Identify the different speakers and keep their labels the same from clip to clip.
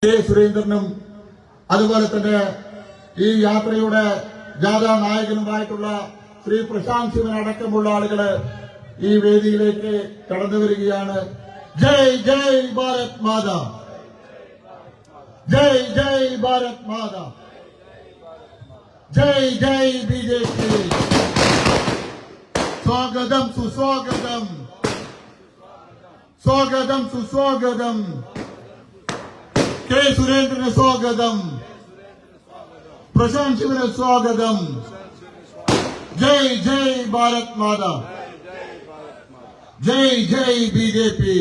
Speaker 1: K സുരേന്ദ്രനും അതുപോലെ തന്നെ ഈ യാത്രയുടെ ജാഥാ നായകനുമായിട്ടുള്ള ശ്രീ പ്രശാന്ത് ശിവൻ അടക്കമുള്ള ആളുകള് ഈ വേദിയിലേക്ക് കടന്നു വരികയാണ്. ജയ് ജയ് ഭാരത് മാതാ, ജയ് ജയ് ഭാരത് മാതാ, ജയ് ജയ് ബിജെപി. സ്വാഗതം സുസ്വാഗതം, സ്വാഗതം സുസ്വാഗതം. കെ സുരേന്ദ്രന് സ്വാഗതം, പ്രശാന്ത് ശിവന് സ്വാഗതം. ജയ് ജയ് ഭാരത് മാതാ, ജയ് ജയ് ബിജെപി.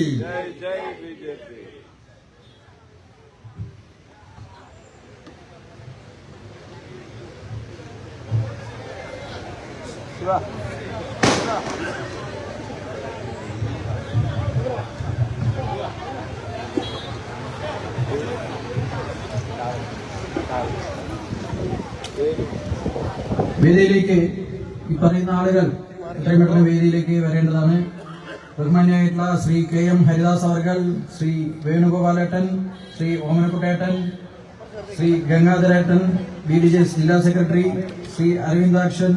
Speaker 2: വേദിയിലേക്ക് ഈ പറയുന്ന ആളുകൾ എത്രയും പെട്ടെന്ന് വേദിയിലേക്ക് വരേണ്ടതാണ്. ബഹുമാന്യായിട്ടുള്ള ശ്രീ കെ എം ഹരിദാസ് അവർകൾ, ശ്രീ വേണുഗോപാലേട്ടൻ, ശ്രീ ഓമനക്കുട്ടേട്ടൻ, ശ്രീ ഗംഗാധരേട്ടൻ, BDJS ജില്ലാ സെക്രട്ടറി, ശ്രീ അരവിന്ദാക്ഷൻ,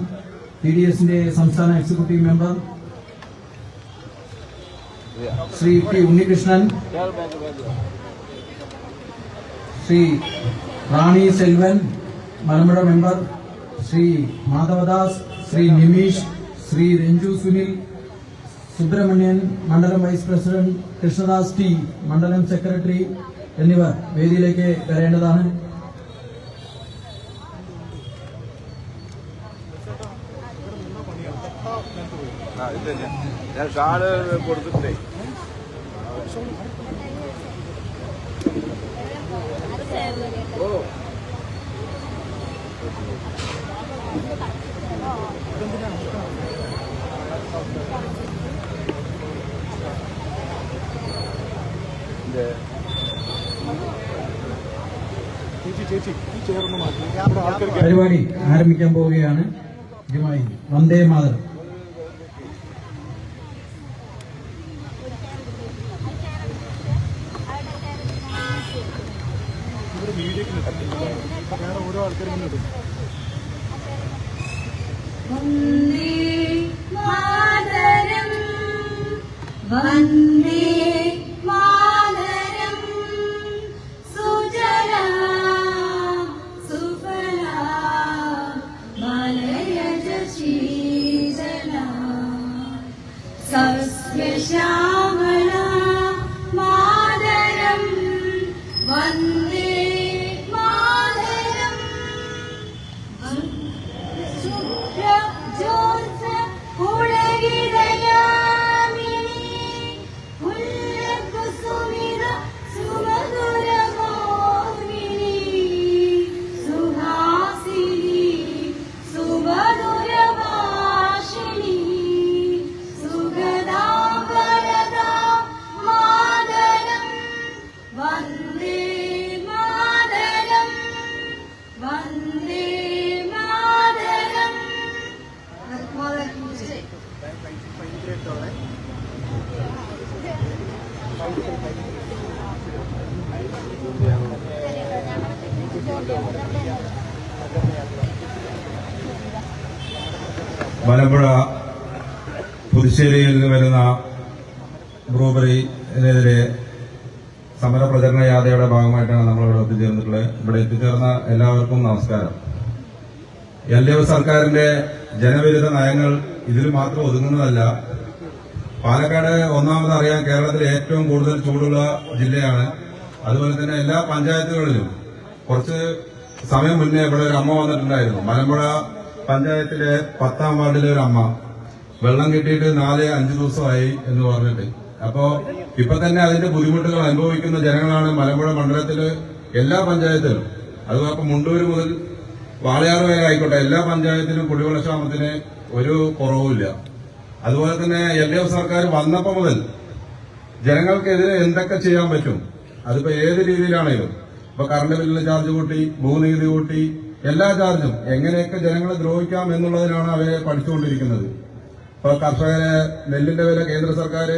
Speaker 2: BDSന്റെ സംസ്ഥാന executive member, Shri P Unnikrishnan, Shri Rani Selvan Malampuzha member, Shri Madhavadas, Shri Nimish, Shri Ranju Sunil, Subrahmanyan മണ്ഡലം വൈസ് പ്രസിഡന്റ്, കൃഷ്ണദാസ് ടി മണ്ഡലം സെക്രട്ടറി എന്നിവർ വേദിയിലേക്ക് വരേണ്ടതാണ്.
Speaker 3: ഞാൻ കാർഡ് കൊടുത്തിട്ടേ
Speaker 2: പരിപാടി ആരംഭിക്കാൻ പോവുകയാണ്. ഇതുമായി വന്ദേ മാതരം.
Speaker 3: ഓരോ ആൾക്കാരും
Speaker 4: വന്ദേ മാതരം, വന്ദേ മാതരം. സുജലാം സുഫലാം മലയജ ശീതലാം സസ്യശ്യാമളാം മാതരം. വന്ദേ
Speaker 5: മലമ്പുഴ പുതുശ്ശേരിയിൽ നിന്ന് വരുന്ന ബ്രൂബറിനെതിരെ സമരപ്രചരണ യാത്രയുടെ ഭാഗമായിട്ടാണ് നമ്മളിവിടെ എത്തിച്ചേർന്നിട്ടുള്ളത്. ഇവിടെ എത്തിച്ചേർന്ന എല്ലാവർക്കും നമസ്കാരം. LDF സർക്കാരിന്റെ ജനവിരുദ്ധ നയങ്ങൾ ഇതിൽ മാത്രം ഒതുങ്ങുന്നതല്ല. പാലക്കാട് ഒന്നാമത് അറിയാൻ കേരളത്തിലെ ഏറ്റവും കൂടുതൽ ചൂടുള്ള ജില്ലയാണ്. അതുപോലെ തന്നെ എല്ലാ പഞ്ചായത്തുകളിലും കുറച്ച് സമയം മുന്നേ ഇവിടെ ഒരു അമ്മ വന്നിട്ടുണ്ടായിരുന്നു. മലമ്പുഴ പഞ്ചായത്തിലെ 10ാം വാർഡിലെ ഒരു അമ്മ വെള്ളം കിട്ടിയിട്ട് 4-5 ദിവസമായി എന്ന് പറഞ്ഞിട്ട്. അപ്പോ ഇപ്പൊ തന്നെ അതിന്റെ ബുദ്ധിമുട്ടുകൾ അനുഭവിക്കുന്ന ജനങ്ങളാണ് മലമ്പുഴ മണ്ഡലത്തില് എല്ലാ പഞ്ചായത്തിലും. അതുപോലെ മുണ്ടൂര് മുതൽ വാളയാറ് വരെ ആയിക്കോട്ടെ, എല്ലാ പഞ്ചായത്തിലും കുടിവെള്ളക്ഷാമത്തിന് ഒരു കുറവുമില്ല. അതുപോലെ തന്നെ LDF സർക്കാർ വന്നപ്പോ മുതൽ ജനങ്ങൾക്കെതിരെ എന്തൊക്കെ ചെയ്യാൻ പറ്റും, അതിപ്പോ ഏത് രീതിയിലാണെങ്കിലും, ഇപ്പൊ കറണ്ട് ബില്ലിന് ചാർജ് കൂട്ടി, ഭൂനികുതി കൂട്ടി, എല്ലാ ചാർജും എങ്ങനെയൊക്കെ ജനങ്ങളെ ദ്രോഹിക്കാം എന്നുള്ളതിനാണ് അവരെ പഠിച്ചുകൊണ്ടിരിക്കുന്നത്. ഇപ്പൊ കർഷകരെ നെല്ലിന്റെ വില കേന്ദ്ര സർക്കാർ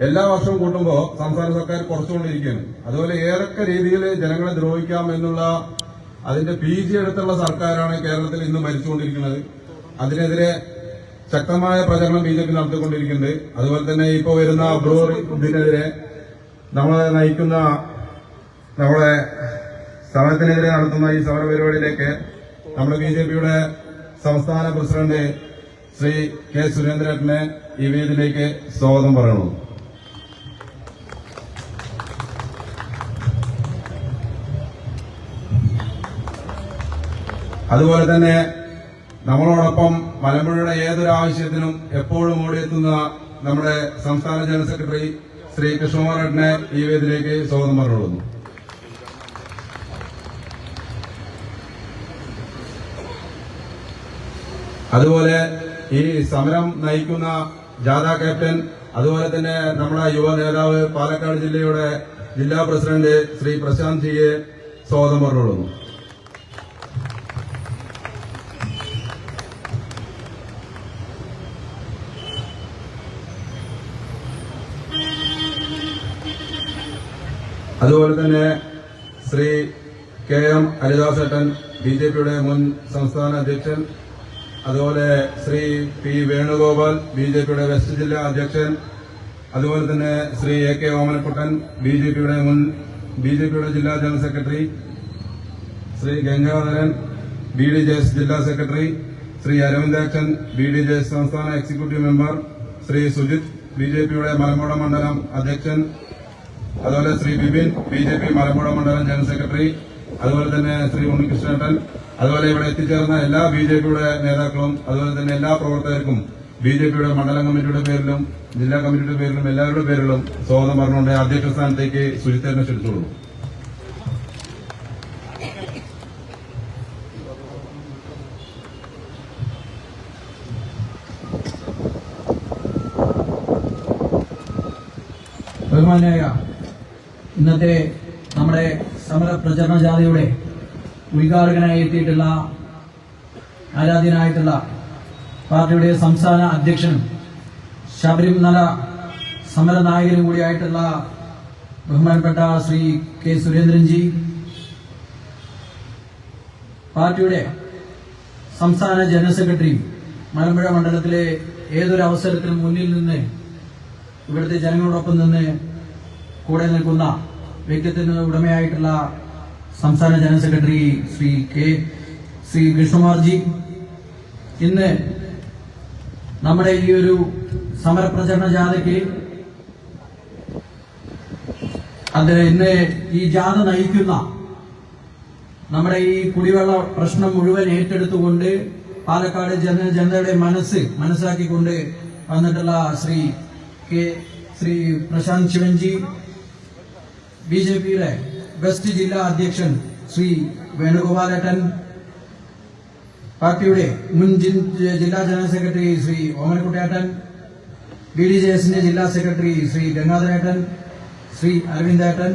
Speaker 5: എല്ലാ വർഷവും കൂട്ടുമ്പോൾ സംസ്ഥാന സർക്കാർ കുറച്ചുകൊണ്ടിരിക്കുകയാണ്. അതുപോലെ ഏതൊക്കെ രീതിയിൽ ജനങ്ങളെ ദ്രോഹിക്കാം എന്നുള്ള അതിന്റെ PG എടുത്തുള്ള സർക്കാരാണ് കേരളത്തിൽ ഇന്ന് ഭരിച്ചുകൊണ്ടിരിക്കുന്നത്. അതിനെതിരെ ശക്തമായ പ്രചരണം BJP നടത്തിക്കൊണ്ടിരിക്കുന്നുണ്ട്. അതുപോലെ തന്നെ ഇപ്പോൾ വരുന്ന ബ്രൂവറി ഇതിനെതിരെ നമ്മളെ നയിക്കുന്ന നമ്മളെ സമരത്തിനെതിരെ നടത്തുന്ന ഈ സമര പരിപാടിയിലേക്ക് നമ്മുടെ BJPയുടെ സംസ്ഥാന പ്രസിഡന്റ് ശ്രീ കെ സുരേന്ദ്രേട്ടനെ ഈ വേദിയിലേക്ക് സ്വാഗതം പറയണു. അതുപോലെ തന്നെ നമ്മളോടൊപ്പം മലമ്പുഴയുടെ ഏതൊരു ആവശ്യത്തിനും എപ്പോഴും ഓടിയെത്തുന്ന നമ്മുടെ സംസ്ഥാന ജനറൽ സെക്രട്ടറി ശ്രീ കൃഷ്ണകുമാരേട്ടനെ ഈ വേദിയിലേക്ക് സ്വാഗതം പറഞ്ഞുകൊള്ളുന്നു. അതുപോലെ ഈ സമരം നയിക്കുന്ന ജാഥ ക്യാപ്റ്റൻ, അതുപോലെ തന്നെ നമ്മുടെ യുവ നേതാവ് പാലക്കാട് ജില്ലയുടെ ജില്ലാ പ്രസിഡന്റ് ശ്രീ പ്രശാന്ത് ജിയെ സ്വാഗതം പറഞ്ഞുകൊള്ളുന്നു. അതുപോലെ തന്നെ ശ്രീ KM ഹരിദാസേട്ടൻ, BJPയുടെ മുൻ സംസ്ഥാന അധ്യക്ഷൻ, അതുപോലെ ശ്രീ P വേണുഗോപാൽ, BJPയുടെ വെസ്റ്റ് ജില്ലാ അധ്യക്ഷൻ, അതുപോലെ തന്നെ ശ്രീ AK ഓമനക്കുട്ടൻ, BJPയുടെ ജില്ലാ general secretary, Shri Gangadharan, BDJS ജില്ലാ സെക്രട്ടറി, ശ്രീ അരവിന്ദാക്ഷൻ, BDJS സംസ്ഥാന എക്സിക്യൂട്ടീവ് മെമ്പർ, ശ്രീ സുജിത്, BJPയുടെ മലമ്പുഴ മണ്ഡലം അധ്യക്ഷൻ, അതുപോലെ ശ്രീ ബിപിൻ, BJP മലമ്പുഴ മണ്ഡലം ജനറൽ സെക്രട്ടറി, അതുപോലെ തന്നെ ശ്രീ ഉണ്ണികൃഷ്ണേട്ടൻ, അതുപോലെ ഇവിടെ എത്തിച്ചേർന്ന എല്ലാ BJPയുടെ നേതാക്കളും അതുപോലെ തന്നെ എല്ലാ പ്രവർത്തകർക്കും BJPയുടെ മണ്ഡലം കമ്മിറ്റിയുടെ പേരിലും ജില്ലാ കമ്മിറ്റിയുടെ പേരിലും എല്ലാവരുടെ പേരിലും സ്വാഗതം പറഞ്ഞുകൊണ്ട് അധ്യക്ഷ സ്ഥാനത്തേക്ക് സുജിത്തേനെ ക്ഷണിച്ചോളൂ.
Speaker 2: ബഹുമാനായ ഇന്നത്തെ നമ്മുടെ സമര പ്രചരണ ജാഥയുടെ ഉദ്ഘാടകനായി എത്തിയിട്ടുള്ള ആരാധ്യനായിട്ടുള്ള പാർട്ടിയുടെ സംസ്ഥാന അധ്യക്ഷനും ശബരിമല സമര നായകനും കൂടിയായിട്ടുള്ള ബഹുമാനപ്പെട്ട ശ്രീ കെ സുരേന്ദ്രൻജി, പാർട്ടിയുടെ സംസ്ഥാന ജനറൽ സെക്രട്ടറിയും മലമ്പുഴ മണ്ഡലത്തിലെ ഏതൊരു അവസരത്തിനും മുന്നിൽ നിന്ന് ഇവിടുത്തെ ജനങ്ങളോടൊപ്പം നിന്ന് കൂടെ നിൽക്കുന്ന വ്യക്തിത്വത്തിന് ഉടമയായിട്ടുള്ള സംസ്ഥാന ജനറൽ സെക്രട്ടറി ശ്രീ കൃഷ്ണകുമാർജി, ഇന്ന് നമ്മുടെ ഈ ഒരു സമരപ്രചരണ ജാഥയ്ക്ക് ഇന്ന് ഈ ജാഥ നയിക്കുന്ന നമ്മുടെ ഈ കുടിവെള്ള പ്രശ്നം മുഴുവൻ ഏറ്റെടുത്തുകൊണ്ട് പാലക്കാട് ജനതയുടെ മനസ്സിലാക്കിക്കൊണ്ട് വന്നിട്ടുള്ള ശ്രീ പ്രശാന്ത് ശിവൻജി, BJPയുടെ വെസ്റ്റ് ജില്ലാ അധ്യക്ഷൻ ശ്രീ വേണുഗോപാലേട്ടൻ, പാർട്ടിയുടെ മുൻ ജില്ലാ ജനറൽ സെക്രട്ടറി ശ്രീ ഓമനക്കുട്ടേട്ടൻ, BDJSന്റെ ജില്ലാ സെക്രട്ടറി ശ്രീ ഗംഗാധരേട്ടൻ, ശ്രീ അരവിന്ദേട്ടൻ,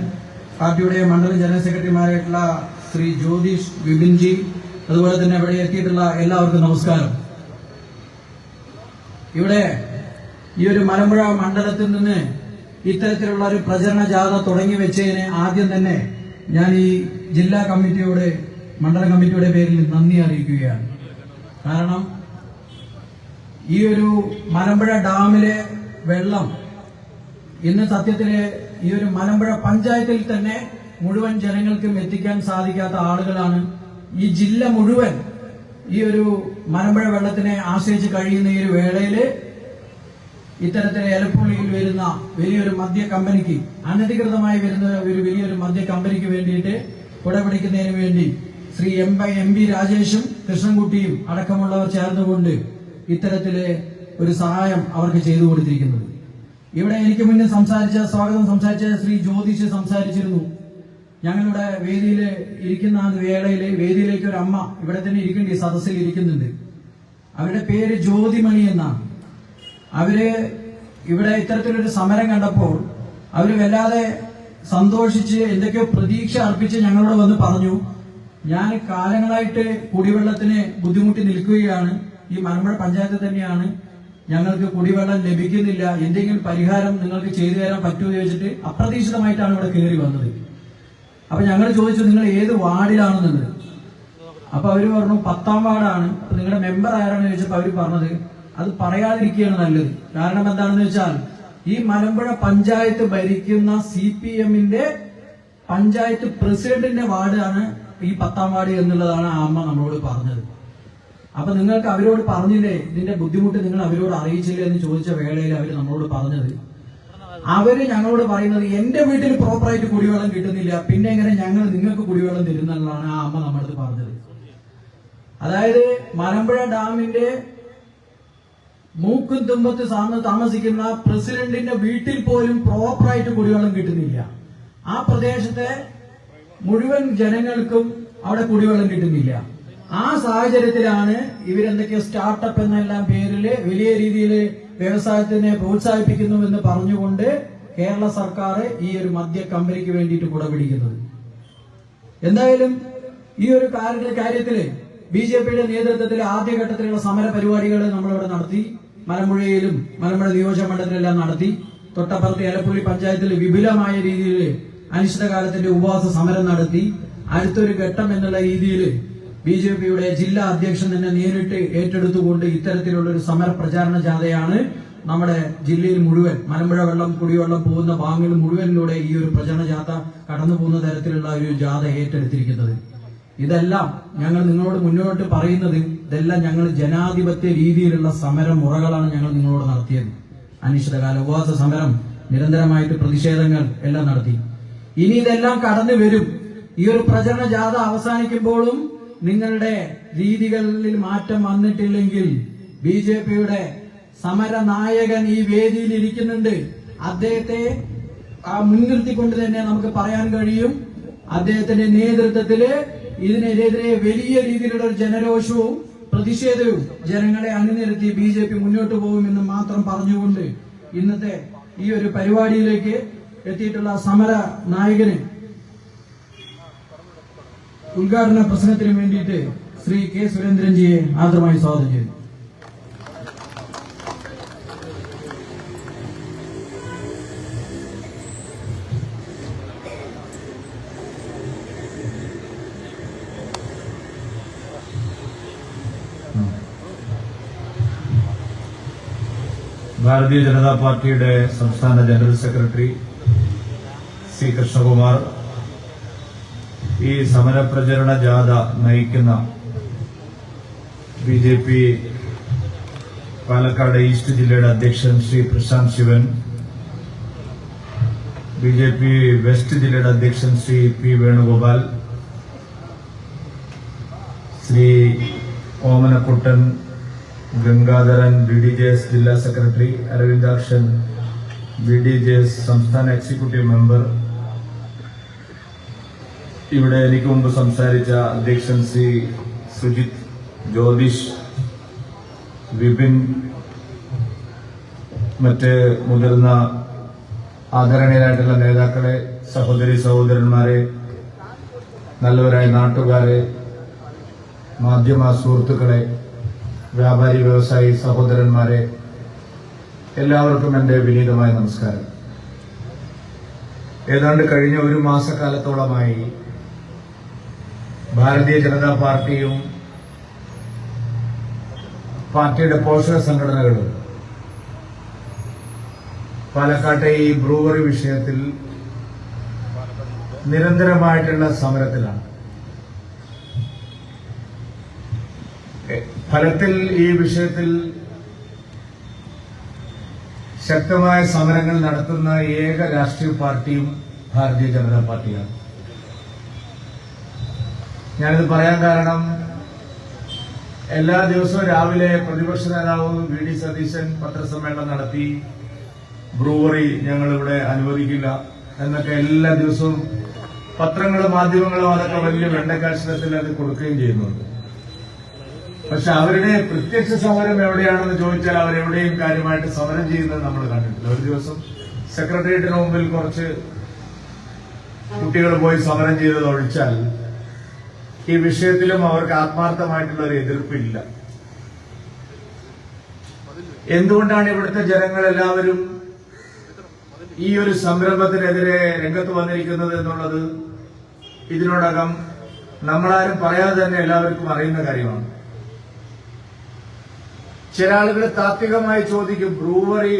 Speaker 2: പാർട്ടിയുടെ മണ്ഡലം ജനറൽ സെക്രട്ടറിമാരായിട്ടുള്ള ശ്രീ ജ്യോതിഷ് വിപിൻജി, അതുപോലെ തന്നെ ഇവിടെ എത്തിയിട്ടുള്ള എല്ലാവർക്കും നമസ്കാരം. ഇവിടെ ഈ ഒരു മലമ്പുഴ മണ്ഡലത്തിൽ നിന്ന് ഇത്തരത്തിലുള്ള ഒരു പ്രചരണ ജാഥ തുടങ്ങി വെച്ചതിന് ആദ്യം തന്നെ ഞാൻ ഈ ജില്ലാ കമ്മിറ്റിയോട് മണ്ഡലം കമ്മിറ്റിയുടെ പേരിൽ നന്ദി അറിയിക്കുകയാണ്. കാരണം ഈ ഒരു മലമ്പുഴ ഡാമിലെ വെള്ളം ഇന്ന് സത്യത്തില് ഈ ഒരു മലമ്പുഴ പഞ്ചായത്തിൽ തന്നെ മുഴുവൻ ജനങ്ങൾക്കും എത്തിക്കാൻ സാധിക്കാത്ത ആളുകളാണ്. ഈ ജില്ല മുഴുവൻ ഈ ഒരു മലമ്പുഴ വെള്ളത്തിനെ ആശ്രയിച്ച് കഴിയുന്ന ഈ ഒരു വേളയില് ഇത്തരത്തിലെ എലപ്പുള്ളിയിൽ വരുന്ന വലിയൊരു മദ്യ കമ്പനിക്ക്, അനധികൃതമായി വരുന്ന ഒരു വലിയൊരു മദ്യ കമ്പനിക്ക് വേണ്ടിയിട്ട് കുടപിടിക്കുന്നതിന് വേണ്ടി ശ്രീ MP രാജേഷും കൃഷ്ണൻകുട്ടിയും അടക്കമുള്ളവർ ചേർന്നുകൊണ്ട് ഇത്തരത്തിലെ ഒരു സഹായം അവർക്ക് ചെയ്തു കൊടുത്തിരിക്കുന്നത്. ഇവിടെ എനിക്ക് മുന്നേ സ്വാഗതം സംസാരിച്ച ശ്രീ ജ്യോതിഷ് സംസാരിച്ചിരുന്നു. ഞങ്ങളുടെ വേദിയിൽ ഇരിക്കുന്ന വേളയില് വേദിയിലേക്ക് ഒരു അമ്മ ഇവിടെ തന്നെ ഇരിക്കേണ്ട ഈ സദസ്സിൽ ഇരിക്കുന്നുണ്ട്. അവരുടെ പേര് ജ്യോതിമണി എന്നാണ്. അവര് ഇവിടെ ഇത്തരത്തിലൊരു സമരം കണ്ടപ്പോൾ അവര് വല്ലാതെ സന്തോഷിച്ച് എന്തൊക്കെയോ പ്രതീക്ഷ അർപ്പിച്ച് ഞങ്ങളോട് വന്ന് പറഞ്ഞു, ഞാൻ കാലങ്ങളായിട്ട് കുടിവെള്ളത്തിന് ബുദ്ധിമുട്ടി നിൽക്കുകയാണ്, ഈ മലമ്പുഴ പഞ്ചായത്ത് തന്നെയാണ്, ഞങ്ങൾക്ക് കുടിവെള്ളം ലഭിക്കുന്നില്ല, എന്തെങ്കിലും പരിഹാരം നിങ്ങൾക്ക് ചെയ്തു തരാൻ പറ്റുമോ എന്ന് ചോദിച്ചിട്ട് അപ്രതീക്ഷിതമായിട്ടാണ് ഇവിടെ കയറി വന്നത്. അപ്പൊ ഞങ്ങൾ ചോദിച്ചു നിങ്ങൾ ഏത് വാർഡിലാണെന്നുള്ളത്. അപ്പൊ അവര് പറഞ്ഞു 10ാം വാർഡാണ്. അപ്പൊ നിങ്ങളുടെ മെമ്പർ ആരാണെന്ന് ചോദിച്ചപ്പോ അവര് പറഞ്ഞത് അത് പറയാതിരിക്കുകയാണ് നല്ലത്. കാരണം എന്താണെന്ന് വെച്ചാൽ ഈ മലമ്പുഴ പഞ്ചായത്ത് ഭരിക്കുന്ന CPMന്റെ പഞ്ചായത്ത് പ്രസിഡന്റിന്റെ വാർഡാണ് ഈ 10ാം വാർഡ് എന്നുള്ളതാണ് ആ അമ്മ നമ്മളോട് പറഞ്ഞത്. അപ്പൊ നിങ്ങൾക്ക് അവരോട് പറഞ്ഞില്ലേ, ഇതിന്റെ ബുദ്ധിമുട്ട് നിങ്ങൾ അവരോട് അറിയിച്ചില്ലേ എന്ന് ചോദിച്ച വേളയിൽ അവര് നമ്മളോട് പറഞ്ഞത്, അവര് ഞങ്ങളോട് പറയുന്നത് എന്റെ വീട്ടിൽ പ്രോപ്പറായിട്ട് കുടിവെള്ളം കിട്ടുന്നില്ല, പിന്നെ എങ്ങനെ ഞങ്ങൾ നിങ്ങൾക്ക് കുടിവെള്ളം തരുന്നതാണ് ആ അമ്മ നമ്മളത് പറഞ്ഞത്. അതായത് മലമ്പുഴ ഡാമിന്റെ മൂക്കും തുമ്പത്ത് താമസിക്കുന്ന പ്രസിഡന്റിന്റെ വീട്ടിൽ പോലും പ്രോപ്പറായിട്ട് കുടിവെള്ളം കിട്ടുന്നില്ല. ആ പ്രദേശത്തെ മുഴുവൻ ജനങ്ങൾക്കും അവിടെ കുടിവെള്ളം കിട്ടുന്നില്ല. ആ സാഹചര്യത്തിലാണ് ഇവരെന്തൊക്കെയോ സ്റ്റാർട്ടപ്പ് എന്നെല്ലാം പേരില് വലിയ രീതിയിൽ വ്യവസായത്തിനെ പ്രോത്സാഹിപ്പിക്കുന്നുവെന്ന് പറഞ്ഞുകൊണ്ട് കേരള സർക്കാർ ഈ ഒരു മദ്യ കമ്പനിക്ക് വേണ്ടിയിട്ട് കുടപിടിക്കുന്നത്. എന്തായാലും ഈ ഒരു കാര്യത്തില് BJPയുടെ നേതൃത്വത്തിൽ ആദ്യഘട്ടത്തിലുള്ള സമര പരിപാടികൾ നമ്മളിവിടെ നടത്തി. മലമ്പുഴയിലും മലമ്പുഴ നിയോജകമണ്ഡലത്തിലെല്ലാം നടത്തി. തൊട്ടപ്പുറത്ത് എലപ്പുള്ളി പഞ്ചായത്തിൽ വിപുലമായ രീതിയിൽ അനിശ്ചിതകാലത്തിന്റെ ഉപവാസ സമരം നടത്തി. അടുത്തൊരു ഘട്ടം എന്നുള്ള രീതിയിൽ BJPയുടെ ജില്ലാ അധ്യക്ഷൻ തന്നെ നേരിട്ട് ഏറ്റെടുത്തുകൊണ്ട് ഇത്തരത്തിലുള്ള ഒരു സമര പ്രചാരണ ജാഥയാണ് നമ്മുടെ ജില്ലയിൽ മുഴുവൻ മലമ്പുഴ കുടിവെള്ളം പോകുന്ന ഭാഗങ്ങൾ മുഴുവനിലൂടെ ഈ ഒരു പ്രചരണ ജാഥ കടന്നു പോകുന്ന തരത്തിലുള്ള ഒരു ജാഥ ഏറ്റെടുത്തിരിക്കുന്നത്. ഇതെല്ലാം ഞങ്ങൾ നിങ്ങളോട് മുന്നോട്ട് പറയുന്നത്, ഇതെല്ലാം ഞങ്ങൾ ജനാധിപത്യ രീതിയിലുള്ള സമര മുറകളാണ് ഞങ്ങൾ നിങ്ങളോട് നടത്തിയത്. അനിശ്ചിതകാല ഉപവാസ സമരം, നിരന്തരമായിട്ട് പ്രതിഷേധങ്ങൾ എല്ലാം നടത്തി. ഇനി ഇതെല്ലാം കടന്നു വരും. ഈ ഒരു പ്രചരണ ജാഥ അവസാനിക്കുമ്പോഴും നിങ്ങളുടെ രീതികളിൽ മാറ്റം വന്നിട്ടില്ലെങ്കിൽ BJPയുടെ സമര നായകൻ ഈ വേദിയിൽ ഇരിക്കുന്നുണ്ട്. അദ്ദേഹത്തെ മുൻനിർത്തിക്കൊണ്ട് തന്നെ നമുക്ക് പറയാൻ കഴിയും, അദ്ദേഹത്തിന്റെ നേതൃത്വത്തില് ഇതിനെതിരെ വലിയ രീതിയിലുള്ള ഒരു ജനരോഷവും പ്രതിഷേധവും ജനങ്ങളെ അണിനിരത്തി BJP മുന്നോട്ട് പോകുമെന്ന് മാത്രം പറഞ്ഞുകൊണ്ട് ഇന്നത്തെ ഈ ഒരു പരിപാടിയിലേക്ക് എത്തിയിട്ടുള്ള സമര നായകന് ഉദ്ഘാടന പ്രസംഗത്തിന് വേണ്ടിയിട്ട് ശ്രീ K. സുരേന്ദ്രൻജിയെ ആദരമായി സ്വാഗതം ചെയ്യുന്നു.
Speaker 6: ഭാരതീയ ജനതാ പാർട്ടിയുടെ സംസ്ഥാന ജനറൽ സെക്രട്ടറി C. കൃഷ്ണകുമാർ, ഈ സമരപ്രചരണ ജാഥ നയിക്കുന്ന BJP പാലക്കാട് ഈസ്റ്റ് ജില്ലയുടെ അധ്യക്ഷൻ ശ്രീ പ്രശാന്ത് ശിവൻ, BJP വെസ്റ്റ് ജില്ലയുടെ അധ്യക്ഷൻ ശ്രീ P. വേണുഗോപാൽ, ശ്രീ ഓമനക്കുട്ടൻ ഗംഗാധരൻ, BDJS ജില്ലാ സെക്രട്ടറി അരവിന്ദാക്ഷൻ, BDJS സംസ്ഥാന എക്സിക്യൂട്ടീവ് മെമ്പർ, ഇവിടെ എനിക്ക് മുമ്പ് സംസാരിച്ച അധ്യക്ഷൻ ശ്രീ സുജിത്, ജ്യോതിഷ്, വിപിൻ, മറ്റ് മുതിർന്ന ആദരണീയരായിട്ടുള്ള നേതാക്കളെ, സഹോദരന്മാരെ, നല്ലവരായ നാട്ടുകാരെ, മാധ്യമ സുഹൃത്തുക്കളെ, വ്യാപാരി വ്യവസായി സഹോദരന്മാരെ, എല്ലാവർക്കും എന്റെ വിനീതമായ നമസ്കാരം. ഏതാണ്ട് കഴിഞ്ഞ ഒരു മാസക്കാലത്തോളമായി ഭാരതീയ ജനതാ പാർട്ടിയും പാർട്ടിയുടെ പോഷക സംഘടനകളും പാലക്കാട്ടെ ഈ ബ്രൂവറി വിഷയത്തിൽ നിരന്തരമായിട്ടുള്ള സമരത്തിലാണ്. ഫലത്തിൽ ഈ വിഷയത്തിൽ ശക്തമായ സമരങ്ങൾ നടത്തുന്ന ഏക രാഷ്ട്രീയ പാർട്ടിയും ഭാരതീയ ജനതാ പാർട്ടിയാണ്. ഞാനിത് പറയാൻ കാരണം, എല്ലാ ദിവസവും രാവിലെ പ്രതിപക്ഷ നേതാവ് VD സതീശൻ പത്രസമ്മേളനം നടത്തി ബ്രൂവറി ഞങ്ങളിവിടെ അനുവദിക്കില്ല എന്നൊക്കെ എല്ലാ ദിവസവും പത്രങ്ങളും മാധ്യമങ്ങളും അതൊക്കെ വലിയ വെണ്ടക്കാശത്തിൽ അത് കൊടുക്കുകയും ചെയ്യുന്നുണ്ട്. പക്ഷെ അവരുടെ പ്രത്യക്ഷ സമരം എവിടെയാണെന്ന് ചോദിച്ചാൽ അവരെവിടെയും കാര്യമായിട്ട് സമരം ചെയ്യുന്നത് നമ്മൾ കണ്ടിട്ടില്ല. ഒരു ദിവസം സെക്രട്ടേറിയറ്റിന് മുമ്പിൽ കുറച്ച് കുട്ടികൾ പോയി സമരം ചെയ്തത് ഒഴിച്ചാൽ ഈ വിഷയത്തിലും അവർക്ക് ആത്മാർത്ഥമായിട്ടുള്ള ഒരു എതിർപ്പില്ല. എന്തുകൊണ്ടാണ് ഇവിടുത്തെ ജനങ്ങൾ എല്ലാവരും ഈ ഒരു സംരംഭത്തിനെതിരെ രംഗത്ത് വന്നിരിക്കുന്നത് എന്നുള്ളത് ഇതിനോടകം നമ്മളാരും പറയാതെ തന്നെ എല്ലാവർക്കും അറിയുന്ന കാര്യമാണ്. ചില ആളുകൾ താത്വികമായി ചോദിക്കും, ബ്രൂവറി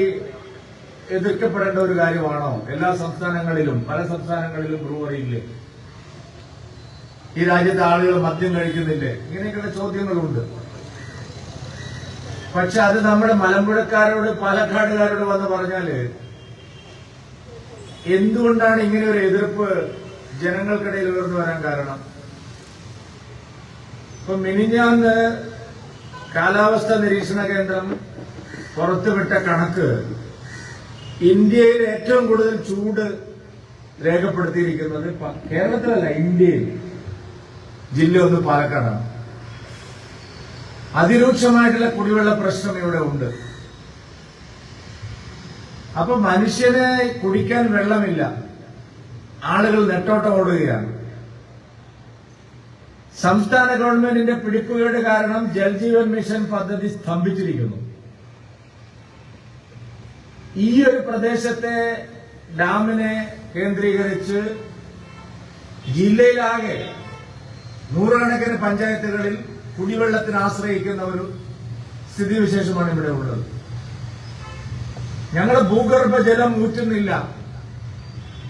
Speaker 6: എതിർക്കപ്പെടേണ്ട ഒരു കാര്യമാണോ? എല്ലാ സംസ്ഥാനങ്ങളിലും പല സംസ്ഥാനങ്ങളിലും ബ്രൂവറി ഇല്ലേ? ഈ രാജ്യത്തെ ആളുകൾ മദ്യം കഴിക്കുന്നില്ലേ? ഇങ്ങനെയൊക്കെയുള്ള ചോദ്യങ്ങളുണ്ട്. പക്ഷെ അത് നമ്മുടെ മലമ്പുഴക്കാരോട് പാലക്കാടുകാരോട് വന്ന് പറഞ്ഞാല് എന്തുകൊണ്ടാണ് ഇങ്ങനെ ഒരു എതിർപ്പ് ജനങ്ങൾക്കിടയിൽ ഉയർന്നു വരാൻ കാരണം? ഇപ്പൊ മിനിഞ്ഞാന്ന് കാലാവസ്ഥാ നിരീക്ഷണ കേന്ദ്രം പുറത്തുവിട്ട കണക്ക് ഇന്ത്യയിൽ ഏറ്റവും കൂടുതൽ ചൂട് രേഖപ്പെടുത്തിയിരിക്കുന്നത് കേരളത്തിലല്ല, ഇന്ത്യയിൽ ജില്ല ഒന്ന് പാലക്കാടാണ്. അതിരൂക്ഷമായിട്ടുള്ള കുടിവെള്ള പ്രശ്നം ഇവിടെ ഉണ്ട്. അപ്പൊ മനുഷ്യന് കുടിക്കാൻ വെള്ളമില്ല, ആളുകൾ നെട്ടോട്ടം ഓടുകയാണ്. സംസ്ഥാന ഗവൺമെന്റിന്റെ പിടിപ്പുകേട് കാരണം ജൽജീവൻ മിഷൻ പദ്ധതി സ്തംഭിച്ചിരിക്കുന്നു. ഈ ഒരു പ്രദേശത്തെ ഡാമിനെ കേന്ദ്രീകരിച്ച് ജില്ലയിലാകെ നൂറുകണക്കിന് പഞ്ചായത്തുകളിൽ കുടിവെള്ളത്തിന് ആശ്രയിക്കുന്ന ഒരു സ്ഥിതിവിശേഷമാണ് ഇവിടെ ഉള്ളത്. ഞങ്ങൾ ഭൂഗർഭജലം ഊറ്റുന്നില്ല,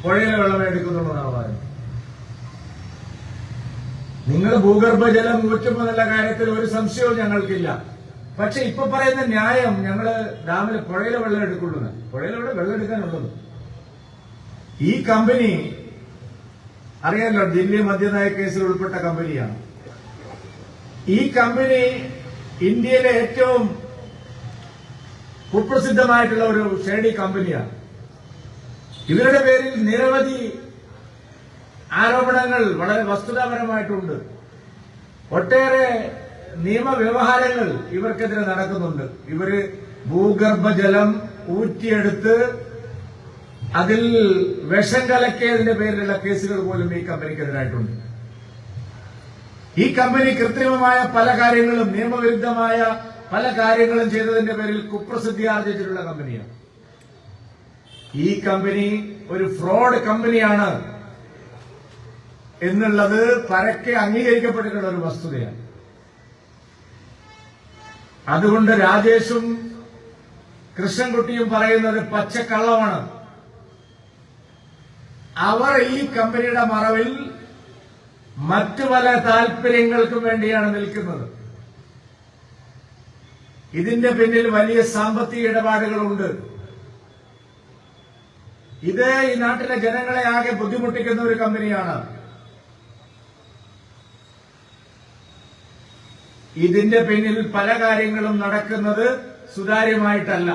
Speaker 6: പുഴയിലെ വെള്ളം എടുക്കുന്നുള്ളതാണ് പറയുന്നത്. നിങ്ങൾ ഭൂഗർഭജലം ഊറ്റുമ്പോൾ എന്നുള്ള കാര്യത്തിൽ ഒരു സംശയവും ഞങ്ങൾക്കില്ല. പക്ഷെ ഇപ്പൊ പറയുന്ന ന്യായം ഞങ്ങള് ഡാമിലെ പുഴയിലെ വെള്ളം എടുക്കുള്ളൂ. പുഴയിലെ വെള്ളം എടുക്കാനുള്ളത് ഈ കമ്പനി അറിയാലോ, ദില്ലി മദ്യനയ കേസിൽ ഉൾപ്പെട്ട കമ്പനിയാണ്. ഈ കമ്പനി ഇന്ത്യയിലെ ഏറ്റവും കുപ്രസിദ്ധമായിട്ടുള്ള ഒരു ഷേഡി കമ്പനിയാണ്. ഇവരുടെ പേരിൽ നിരവധി ആരോപണങ്ങൾ വളരെ വസ്തുതാപരമായിട്ടുണ്ട്. ഒട്ടേറെ നിയമവ്യവഹാരങ്ങൾ ഇവർക്കെതിരെ നടക്കുന്നുണ്ട്. ഇവര് ഭൂഗർഭജലം ഊറ്റിയെടുത്ത് അതിൽ വിഷം കലക്കിയതിന്റെ പേരിലുള്ള കേസുകൾ പോലും ഈ കമ്പനിക്കെതിരായിട്ടുണ്ട്. ഈ കമ്പനി കൃത്രിമമായ പല കാര്യങ്ങളും, നിയമവിരുദ്ധമായ പല കാര്യങ്ങളും ചെയ്തതിന്റെ പേരിൽ കുപ്രസിദ്ധി ആർജിച്ചിട്ടുള്ള കമ്പനിയാണ്. ഈ കമ്പനി ഒരു ഫ്രോഡ് കമ്പനിയാണ് എന്നുള്ളത് പരക്കെ അംഗീകരിക്കപ്പെട്ടിട്ടുള്ള ഒരു വസ്തുതയാണ്. അതുകൊണ്ട് രാജേഷും കൃഷ്ണൻകുട്ടിയും പറയുന്നത് പച്ചക്കള്ളമാണ്. അവർ ഈ കമ്പനിയുടെ മറവിൽ മറ്റു പല താൽപര്യങ്ങൾക്കും വേണ്ടിയാണ് നിൽക്കുന്നത്. ഇതിന്റെ പിന്നിൽ വലിയ സാമ്പത്തിക ഇടപാടുകളുണ്ട്. ഇത് ഈ നാട്ടിലെ ജനങ്ങളെ ആകെ ബുദ്ധിമുട്ടിക്കുന്ന ഒരു കമ്പനിയാണ്. ഇതിന്റെ പിന്നിൽ പല കാര്യങ്ങളും നടക്കുന്നത് സുതാര്യമായിട്ടല്ല.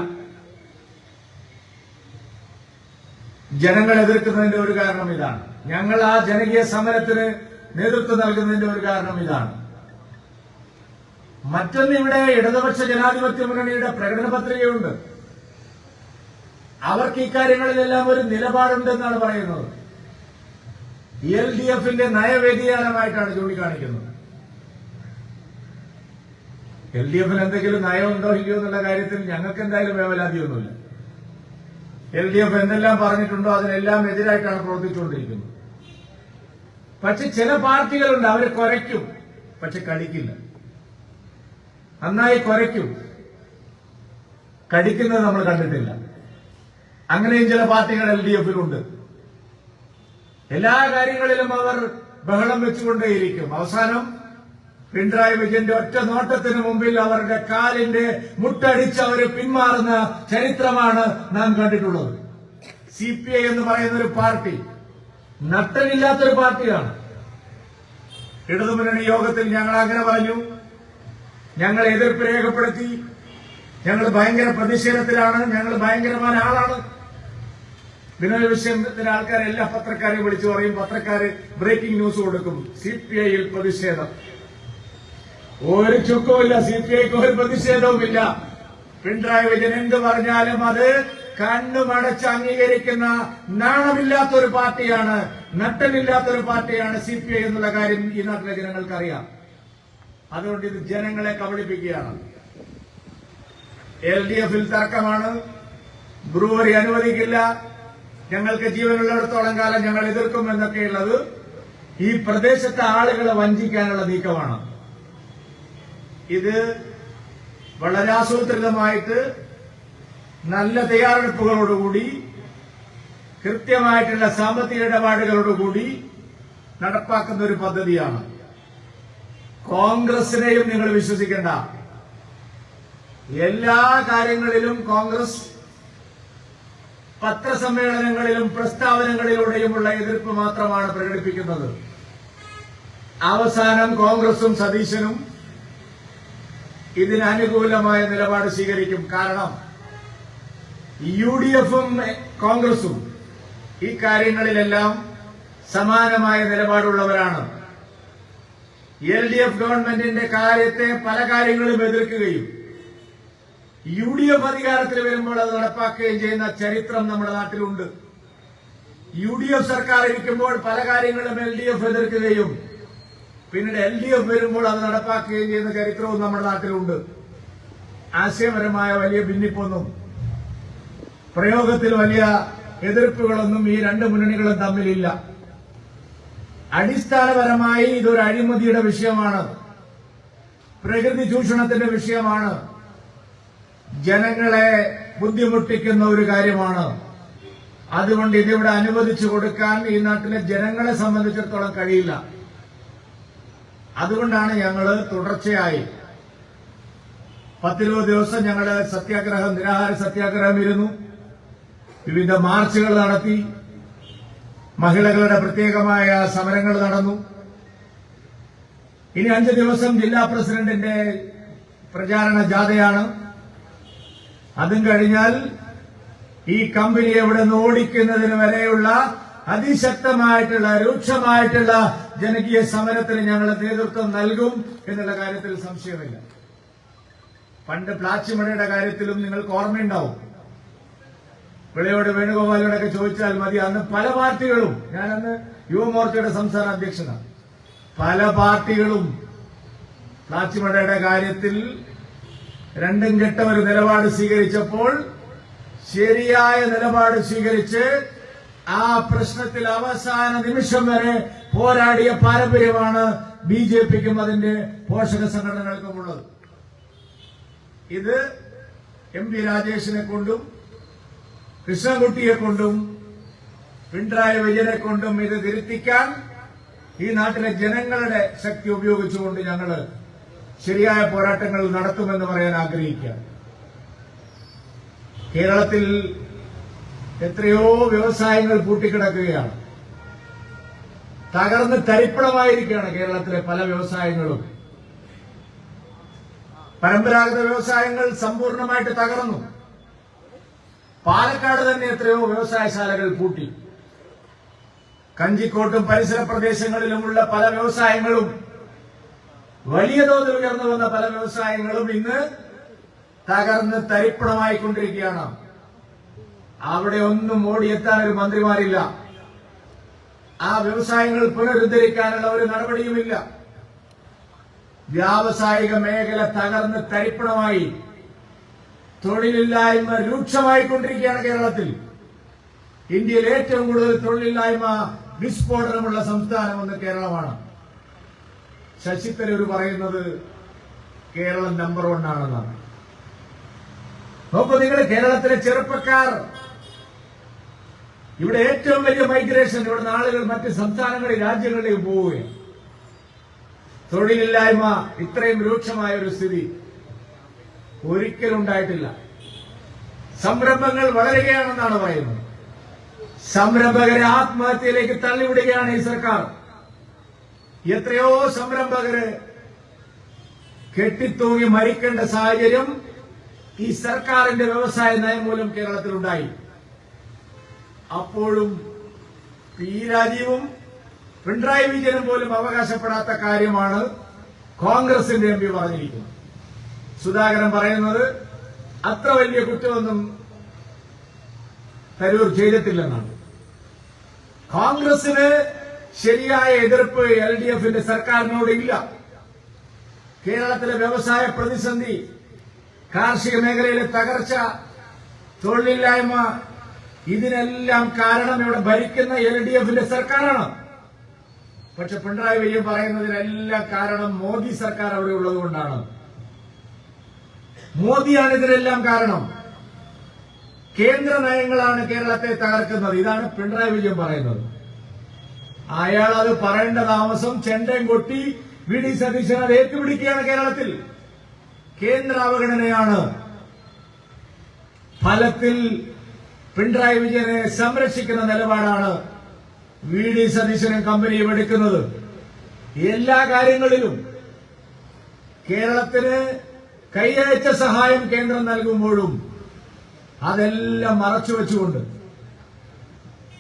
Speaker 6: ജനങ്ങൾ എതിർക്കുന്നതിന്റെ ഒരു കാരണം ഇതാണ്. ഞങ്ങൾ ആ ജനകീയ സമരത്തിന് നേതൃത്വം നൽകുന്നതിന്റെ ഒരു കാരണം ഇതാണ്. മറ്റൊന്ന്, ഇവിടെ ഇടതുപക്ഷ ജനാധിപത്യ മുന്നണിയുടെ പ്രകടന പത്രികയുണ്ട്. അവർക്ക് ഇക്കാര്യങ്ങളിലെല്ലാം ഒരു നിലപാടുണ്ടെന്നാണ് പറയുന്നത്. LDFന്റെ നയവ്യതിയാനമായിട്ടാണ് ചൂണ്ടിക്കാണിക്കുന്നത്. LDFന് എന്തെങ്കിലും നയമുണ്ടോ ഇല്ലയോ എന്നുള്ള കാര്യത്തിൽ ഞങ്ങൾക്ക് എന്തായാലും വേവലാതിയൊന്നുമില്ല. LDF എന്തെല്ലാം പറഞ്ഞിട്ടുണ്ടോ അതിനെല്ലാം എതിരായിട്ടാണ് പ്രവർത്തിച്ചുകൊണ്ടിരിക്കുന്നത്. പക്ഷെ ചില പാർട്ടികളുണ്ട്, അവരെ കുരയ്ക്കും, പക്ഷെ കടിക്കില്ല. നന്നായി കുരയ്ക്കും, കടിക്കുന്നത് നമ്മൾ കണ്ടിട്ടില്ല. അങ്ങനെയും ചില പാർട്ടികൾ LDFിലുണ്ട്. എല്ലാ കാര്യങ്ങളിലും അവർ ബഹളം വെച്ചുകൊണ്ടേയിരിക്കും. അവസാനം പിണറായി വിജയന്റെ ഒറ്റ നോട്ടത്തിന് മുമ്പിൽ അവരുടെ കാലിന്റെ മുട്ടടിച്ച് അവര് പിന്മാറുന്ന ചരിത്രമാണ് നാം കണ്ടിട്ടുള്ളത്. CPI എന്ന് പറയുന്ന ഒരു പാർട്ടി നട്ടലില്ലാത്തൊരു പാർട്ടിയാണ്. ഇടതുമുന്നണി യോഗത്തിൽ ഞങ്ങൾ അങ്ങനെ പറഞ്ഞു, ഞങ്ങൾ എതിർപ്പ് രേഖപ്പെടുത്തി, ഞങ്ങൾ ഭയങ്കര പ്രതിഷേധത്തിലാണ്, ഞങ്ങൾ ഭയങ്കരമായ ആളാണ്. വിനോദ വിഷയത്തിന്റെ ആൾക്കാർ എല്ലാ പത്രക്കാരെയും വിളിച്ചു പറയും, പത്രക്കാര് ബ്രേക്കിംഗ് ന്യൂസ് കൊടുക്കും, CPIയിൽ പ്രതിഷേധം. ഒരു ചുക്കുമില്ല, CPIക്ക് ഒരു പ്രതിഷേധവുമില്ല. പിണറായി വിജയൻ എന്ത് പറഞ്ഞാലും അത് കണ്ണുമടച്ച് അംഗീകരിക്കുന്ന നാണമില്ലാത്തൊരു പാർട്ടിയാണ്, നട്ടലില്ലാത്തൊരു പാർട്ടിയാണ് CPI എന്നുള്ള കാര്യം ഈ നാട്ടിലെ ജനങ്ങൾക്കറിയാം. അതുകൊണ്ട് ഇത് ജനങ്ങളെ കബളിപ്പിക്കുകയാണ്. LDF തർക്കമാണ്, ബ്രൂവറി അനുവദിക്കില്ല, ഞങ്ങൾക്ക് ജീവനുള്ളിടത്തോളം കാലം ഞങ്ങൾ എതിർക്കും എന്നൊക്കെയുള്ളത് ഈ പ്രദേശത്തെ ആളുകളെ വഞ്ചിക്കാനുള്ള നീക്കമാണ്. ഇത് വളരെ ആസൂത്രിതമായിട്ട് നല്ല തയ്യാറെടുപ്പുകളോടുകൂടി കൃത്യമായിട്ടുള്ള സാമ്പത്തിക ഇടപാടുകളോടുകൂടി നടപ്പാക്കുന്ന ഒരു പദ്ധതിയാണ്. കോൺഗ്രസിനെയും നിങ്ങൾ വിശ്വസിക്കേണ്ട. എല്ലാ കാര്യങ്ങളിലും കോൺഗ്രസ് പത്രസമ്മേളനങ്ങളിലും പ്രസ്താവനകളിലൂടെയുമുള്ള എതിർപ്പ് മാത്രമാണ് പ്രകടിപ്പിക്കുന്നത്. അവസാനം കോൺഗ്രസും സതീശനും ഇതിന് അനുകൂലമായ നിലപാട് സ്വീകരിക്കും. കാരണം UDFും കോൺഗ്രസും ഈ കാര്യങ്ങളിലെല്ലാം സമാനമായ നിലപാടുള്ളവരാണ്. LDF ഗവൺമെന്റിന്റെ കാര്യത്തെ പല കാര്യങ്ങളും എതിർക്കുകയും UDF അധികാരത്തിൽ വരുമ്പോൾ അത് നടപ്പാക്കുകയും ചെയ്യുന്ന ചരിത്രം നമ്മുടെ നാട്ടിലുണ്ട്. UDF സർക്കാർ ഇരിക്കുമ്പോൾ പല കാര്യങ്ങളും LDF എതിർക്കുകയും പിന്നീട് LDF വരുമ്പോൾ അത് നടപ്പാക്കുകയും ചെയ്യുന്ന ചരിത്രവും നമ്മുടെ നാട്ടിലുണ്ട്. ആശയപരമായ വലിയ ഭിന്നിപ്പൊന്നും പ്രയോഗത്തിൽ വലിയ എതിർപ്പുകളൊന്നും ഈ രണ്ട് മുന്നണികളും തമ്മിലില്ല. അടിസ്ഥാനപരമായി ഇതൊരു അഴിമതിയുടെ വിഷയമാണ്, പ്രകൃതി ചൂഷണത്തിന്റെ വിഷയമാണ്, ജനങ്ങളെ ബുദ്ധിമുട്ടിക്കുന്ന ഒരു കാര്യമാണ്. അതുകൊണ്ട് ഇതിവിടെ അനുവദിച്ചു കൊടുക്കാൻ ഈ നാട്ടിലെ ജനങ്ങളെ സംബന്ധിച്ചിടത്തോളം കഴിയില്ല. അതുകൊണ്ടാണ് ഞങ്ങൾ തുടർച്ചയായി 10-20 ദിവസം ഞങ്ങള് സത്യാഗ്രഹം, നിരാഹാര സത്യാഗ്രഹം ഇരുന്നു, വിവിധ മാർച്ചുകൾ നടത്തി, മഹിളകളുടെ പ്രത്യേകമായ സമരങ്ങൾ നടന്നു. ഇനി 5 ദിവസം ജില്ലാ പ്രസിഡന്റിന്റെ പ്രചാരണ ജാഥയാണ്. അതും കഴിഞ്ഞാൽ ഈ കമ്പനിയെ ഇവിടെ നിന്ന് ഓടിക്കുന്നതിന് വരെയുള്ള അതിശക്തമായിട്ടുള്ള രൂക്ഷമായിട്ടുള്ള ജനകീയ സമരത്തിന് ഞങ്ങൾ നേതൃത്വം നൽകും എന്നുള്ള കാര്യത്തിൽ സംശയമില്ല. പണ്ട് പ്ലാച്ചിമടയുടെ കാര്യത്തിലും നിങ്ങൾക്ക് ഓർമ്മയുണ്ടാവും. വിളയോട് വേണുഗോപാലിനോടൊക്കെ ചോദിച്ചാൽ മതി. അന്ന് പല പാർട്ടികളും, ഞാനന്ന് യുവമോർച്ചയുടെ സംസ്ഥാന അധ്യക്ഷനാണ്, പല പാർട്ടികളും പ്ലാച്ചിമടയുടെ കാര്യത്തിൽ രണ്ടും കെട്ട ഒരു നിലപാട് സ്വീകരിച്ചപ്പോൾ ശരിയായ നിലപാട് സ്വീകരിച്ച് ആ പ്രശ്നത്തിൽ അവസാന നിമിഷം വരെ പോരാടിയ പാരമ്പര്യമാണ് BJPക്കും അതിന്റെ പോഷക സംഘടനകൾക്കുമുള്ളത്. ഇത് MP രാജേഷിനെ കൊണ്ടും കൃഷ്ണൻകുട്ടിയെ കൊണ്ടും പിണറായി വിജയനെ കൊണ്ടും ഇത് തിരുത്തിക്കാൻ ഈ നാട്ടിലെ ജനങ്ങളുടെ ശക്തി ഉപയോഗിച്ചുകൊണ്ട് ഞങ്ങൾ ശരിയായ പോരാട്ടങ്ങൾ നടത്തുമെന്ന് പറയാൻ ആഗ്രഹിക്കുക. കേരളത്തിൽ എത്രയോ വ്യവസായങ്ങൾ പൂട്ടിക്കിടക്കുകയാണ്, തകർന്ന് തരിപ്പണമായിരിക്കുകയാണ് കേരളത്തിലെ പല വ്യവസായങ്ങളും. പരമ്പരാഗത വ്യവസായങ്ങൾ സമ്പൂർണ്ണമായിട്ട് തകർന്നു. പാലക്കാട് തന്നെ എത്രയോ വ്യവസായശാലകൾ പൂട്ടി. കഞ്ചിക്കോട്ടും പരിസര പ്രദേശങ്ങളിലുമുള്ള പല വ്യവസായങ്ങളും, വലിയ തോതിൽ ഉയർന്നു വന്ന പല വ്യവസായങ്ങളും ഇന്ന് തകർന്ന് തരിപ്പണമായിക്കൊണ്ടിരിക്കുകയാണ്. അവിടെ ഒന്നും ഓടിയെത്താൻ ഒരു മന്ത്രിമാരില്ല. ആ വ്യവസായങ്ങൾ പുനരുദ്ധരിക്കാനുള്ള ഒരു നടപടിയുമില്ല. വ്യാവസായിക മേഖല തകർന്ന് തരിപ്പണമായി, തൊഴിലില്ലായ്മ രൂക്ഷമായിക്കൊണ്ടിരിക്കുകയാണ് കേരളത്തിൽ. ഇന്ത്യയിൽ ഏറ്റവും കൂടുതൽ തൊഴിലില്ലായ്മ വിസ്ഫോടനമുള്ള സംസ്ഥാനമെന്ന് കേരളമാണ്. ശശി തരൂർ പറയുന്നത് കേരളം നമ്പർ 1 ആണെന്നാണ്. നോക്കൂ നിങ്ങൾ, കേരളത്തിലെ ചെറുപ്പക്കാർ, ഇവിടെ ഏറ്റവും വലിയ മൈഗ്രേഷൻ, ഇവിടുന്ന് ആളുകൾ മറ്റ് സംസ്ഥാനങ്ങളിൽ, രാജ്യങ്ങളിലേക്ക് പോവുകയാണ്. തൊഴിലില്ലായ്മ ഇത്രയും രൂക്ഷമായ ഒരു സ്ഥിതി ഒരിക്കലും ഉണ്ടായിട്ടില്ല. സംരംഭങ്ങൾ വളരുകയാണെന്നാണ് പറയുന്നത്. സംരംഭകരെ ആത്മഹത്യയിലേക്ക് തള്ളിവിടുകയാണ് ഈ സർക്കാർ. എത്രയോ സംരംഭകര് കെട്ടിത്തൂങ്ങി മരിക്കേണ്ട സാഹചര്യം ഈ സർക്കാരിന്റെ വ്യവസായ നയം മൂലം കേരളത്തിലുണ്ടായി. അപ്പോഴും പി രാജീവും പിണറായി വിജയനും പോലും അവകാശപ്പെടാത്ത കാര്യമാണ് കോൺഗ്രസിന്റെ MP പറഞ്ഞിരിക്കുന്നത്. സുധാകരൻ പറയുന്നത് അത്ര വലിയ കുറ്റമൊന്നും തരൂർ ചെയ്തിട്ടില്ലെന്നാണ്. കോൺഗ്രസിന് ശരിയായ എതിർപ്പ് LDFന്റെ സർക്കാരിനോട് ഇല്ല. കേരളത്തിലെ വ്യവസായ പ്രതിസന്ധി കാർഷിക മേഖലയിലെ തകർച്ച, തൊഴിലില്ലായ്മ, ഇതിനെല്ലാം കാരണം ഇവിടെ ഭരിക്കുന്ന LDF-ന്റെ സർക്കാരാണ്. പക്ഷെ പിണറായി വിജയൻ പറയുന്നതിനെല്ലാം കാരണം മോദി സർക്കാർ അവിടെ ഉള്ളതുകൊണ്ടാണ്. മോദിയാണ് ഇതിനെല്ലാം കാരണം. കേന്ദ്ര നയങ്ങളാണ് കേരളത്തെ തകർക്കുന്നത്. ഇതാണ് പിണറായി വിജയൻ പറയുന്നത്. അയാൾ അത് പറയേണ്ട താമസം ചെണ്ടയും കൊട്ടി VD സതീശൻ അത് ഏറ്റുപിടിക്കുകയാണ്. കേരളത്തിൽ കേന്ദ്ര അവഗണനയാണ്. ഫലത്തിൽ പിണറായി വിജയനെ സംരക്ഷിക്കുന്ന നിലപാടാണ് VD സതീശനും കമ്പനിയും എടുക്കുന്നത്. എല്ലാ കാര്യങ്ങളിലും കേരളത്തിന് കൈയയച്ച സഹായം കേന്ദ്രം നൽകുമ്പോഴും അതെല്ലാം മറച്ചുവെച്ചുകൊണ്ട്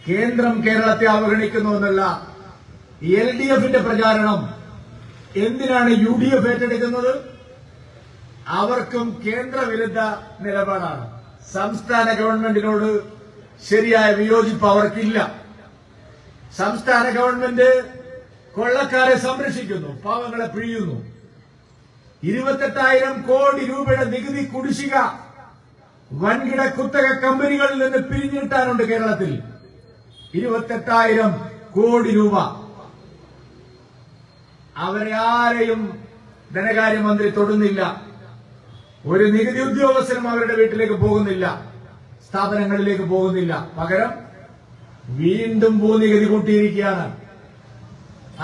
Speaker 6: കേന്ദ്രം കേരളത്തെ അവഗണിക്കുന്നു എന്നുള്ള LDF-ന്റെ പ്രചാരണം എന്തിനാണ് UDF ഏറ്റെടുക്കുന്നത്? അവർക്കും കേന്ദ്രവിരുദ്ധ നിലപാടാണ്. സംസ്ഥാന ഗവൺമെന്റിനോട് ശരിയായ വിയോജിപ്പ് അവർക്കില്ല. സംസ്ഥാന ഗവൺമെന്റ് കൊള്ളക്കാരെ സംരക്ഷിക്കുന്നു, പാവങ്ങളെ പിഴിയുന്നു. 28,000 കോടി രൂപയുടെ നികുതി കുടിശ്ശിക വൻകിട കുത്തക കമ്പനികളിൽ നിന്ന് പിരിഞ്ഞിട്ടാനുണ്ട് കേരളത്തിൽ. 28,000 കോടി രൂപ. അവരെ ആരെയും ധനകാര്യമന്ത്രി തൊടുന്നില്ല. ഒരു നികുതി ഉദ്യോഗസ്ഥനും അവരുടെ വീട്ടിലേക്ക് പോകുന്നില്ല, സ്ഥാപനങ്ങളിലേക്ക് പോകുന്നില്ല. പകരം വീണ്ടും ഭൂനികുതി കൂട്ടിയിരിക്കുകയാണ്.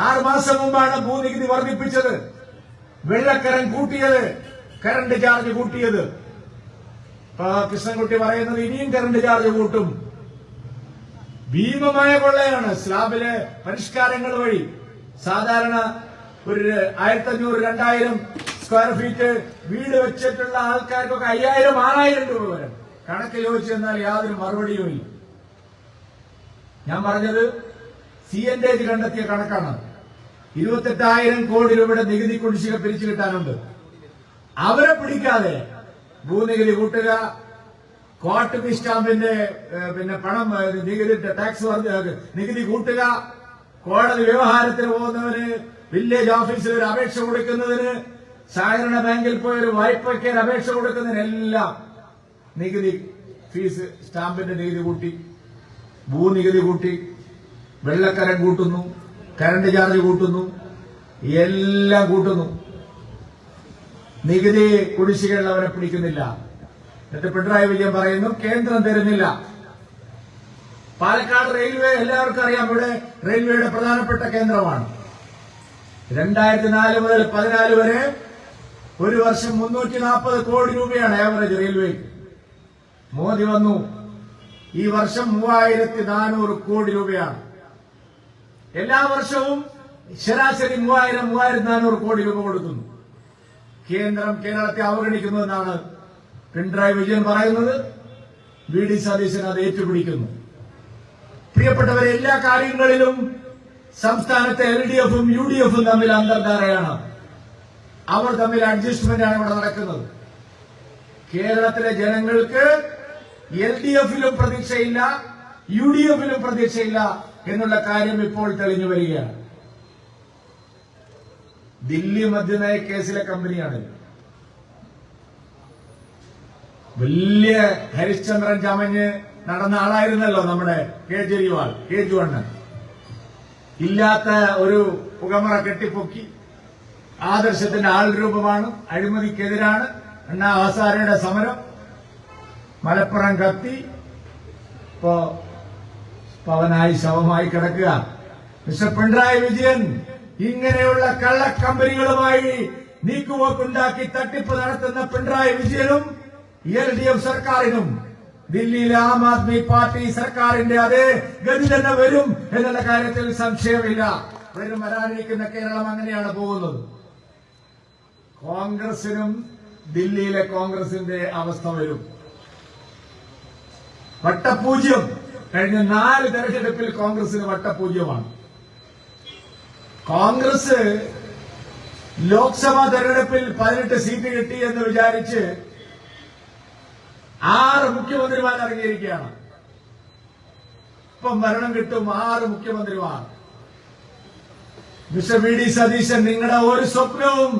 Speaker 6: 6 മാസം മുമ്പാണ് ഭൂനികുതി വർദ്ധിപ്പിച്ചത്, വെള്ളക്കരം കൂട്ടിയത്, കറണ്ട് ചാർജ് കൂട്ടിയത്. കൃഷ്ണൻകുട്ടി പറയുന്നത് ഇനിയും കറണ്ട് ചാർജ് കൂട്ടും. ഭീമമായ കൊള്ളയാണ്. സ്ലാബിലെ പരിഷ്കാരങ്ങൾ വഴി സാധാരണ ഒരു 1500-2000 സ്ക്വയർ ഫീറ്റ് വീട് വെച്ചിട്ടുള്ള ആൾക്കാർക്കൊക്കെ 5000-6000 രൂപ വരെ കണക്ക് ചോദിച്ചു എന്നാൽ യാതൊരു മറുപടിയും ഇല്ല. ഞാൻ പറഞ്ഞത് CNTG കണ്ടെത്തിയ കണക്കാണ്. 28,000 കോടി രൂപയുടെ നികുതി കുടിശ്ശിക പിരിച്ചു കിട്ടാനുണ്ട്. അവരെ പിടിക്കാതെ ഭൂനികുതി കൂട്ടുക, കോട്ട് ബി സ്റ്റാമ്പിന്റെ പണം നികുതി ടാക്സ് നികുതി കൂട്ടുക, കോടതി വ്യവഹാരത്തിന് പോകുന്നവന് വില്ലേജ് ഓഫീസിൽ ഒരു അപേക്ഷ കൊടുക്കുന്നതിന്, സഹകരണ ബാങ്കിൽ പോയി ഒരു വായ്പയ്ക്ക് അപേക്ഷ കൊടുക്കുന്നതിനെല്ലാം നികുതി ഫീസ്, സ്റ്റാമ്പിന്റെ നികുതി കൂട്ടി, ഭൂനികുതി കൂട്ടി, വെള്ളക്കരം കൂട്ടുന്നു, കറണ്ട് ചാർജ് കൂട്ടുന്നു, എല്ലാം കൂട്ടുന്നു. നികുതി കുടിശ്ശികയുള്ളവരെ പിടിക്കുന്നില്ല. എന്നിട്ട് പിണറായി വിജയൻ പറയുന്നു കേന്ദ്രം തരുന്നില്ല. പാലക്കാട് റെയിൽവേ എല്ലാവർക്കും അറിയാം, ഇവിടെ റെയിൽവേയുടെ പ്രധാനപ്പെട്ട കേന്ദ്രമാണ്. 2004 മുതൽ 2014 വരെ ഒരു വർഷം 340 കോടി രൂപയാണ് ആവറേജ് റെയിൽവേ. മോദി വന്നു, ഈ വർഷം 3400 കോടി രൂപയാണ്. എല്ലാ വർഷവും ശരാശരി 3000-3400 കോടി രൂപ കൊടുക്കുന്നു. കേന്ദ്രം കേരളത്തെ അവഗണിക്കുന്നു എന്നാണ് പിണറായി വിജയൻ പറയുന്നത്. VD സതീശൻ അത് ഏറ്റുപിടിക്കുന്നു. പ്രിയപ്പെട്ടവരെ, എല്ലാ കാര്യങ്ങളിലും സംസ്ഥാനത്തെ LDF-ഉം UDF-ഉം തമ്മിൽ അന്തർധാരയാണ്. അവർ തമ്മിൽ അഡ്ജസ്റ്റ്മെന്റാണ് ഇവിടെ നടക്കുന്നത്. കേരളത്തിലെ ജനങ്ങൾക്ക് LDF-ലും പ്രതീക്ഷയില്ല, UDF-ലും പ്രതീക്ഷയില്ല എന്നുള്ള കാര്യം ഇപ്പോൾ തെളിഞ്ഞു വരികയാണ്. ദില്ലി മദ്യനയ കേസിലെ കമ്പനിയാണ്. വലിയ ഹരിശ്ചന്ദ്രൻ ചമഞ്ഞ് നടന്ന ആളായിരുന്നല്ലോ നമ്മുടെ കേജ്രിവാൾ. ഇല്ലാത്ത ഒരു പുകമറ കെട്ടിപ്പൊക്കി ആദർശത്തിന്റെ ആൾ രൂപമാണ്, അഴിമതിക്കെതിരാണ്, അണ്ണാ ഹസാരയുടെ സമരം, മലപ്പുറം കത്തി, ഇപ്പോ പവനായി ശവമായി കിടക്കുക. മിസ്റ്റർ പിണറായി വിജയൻ ഇങ്ങനെയുള്ള കള്ളക്കമ്പനികളുമായി നീക്കുപോക്കുണ്ടാക്കി തട്ടിപ്പ് നടത്തുന്ന പിണറായി വിജയനും LDF സർക്കാരിനും ദില്ലിയിലെ ആം ആദ്മി പാർട്ടി സർക്കാരിന്റെ അതേ ഗതി തന്നെ വരും എന്നുള്ള കാര്യത്തിൽ സംശയമില്ല. വരാനിരിക്കുന്ന കേരളം അങ്ങനെയാണ് പോകുന്നത്. കോൺഗ്രസിനും ദില്ലിയിലെ കോൺഗ്രസിന്റെ അവസ്ഥ വരും. വട്ടപൂജ്യം. കഴിഞ്ഞ 4 തെരഞ്ഞെടുപ്പിൽ കോൺഗ്രസിന് വട്ടപൂജ്യമാണ്. കോൺഗ്രസ് ലോക്സഭാ തെരഞ്ഞെടുപ്പിൽ 18 സീറ്റ് കിട്ടി എന്ന് വിചാരിച്ച് 6 മുഖ്യമന്ത്രിമാർ ഇറങ്ങിയിരിക്കുകയാണ്. ഇപ്പം ഭരണം കിട്ടും 6 മുഖ്യമന്ത്രിമാർ. മിസ്റ്റർ VD സതീശൻ, നിങ്ങളുടെ ഒരു സ്വപ്നവും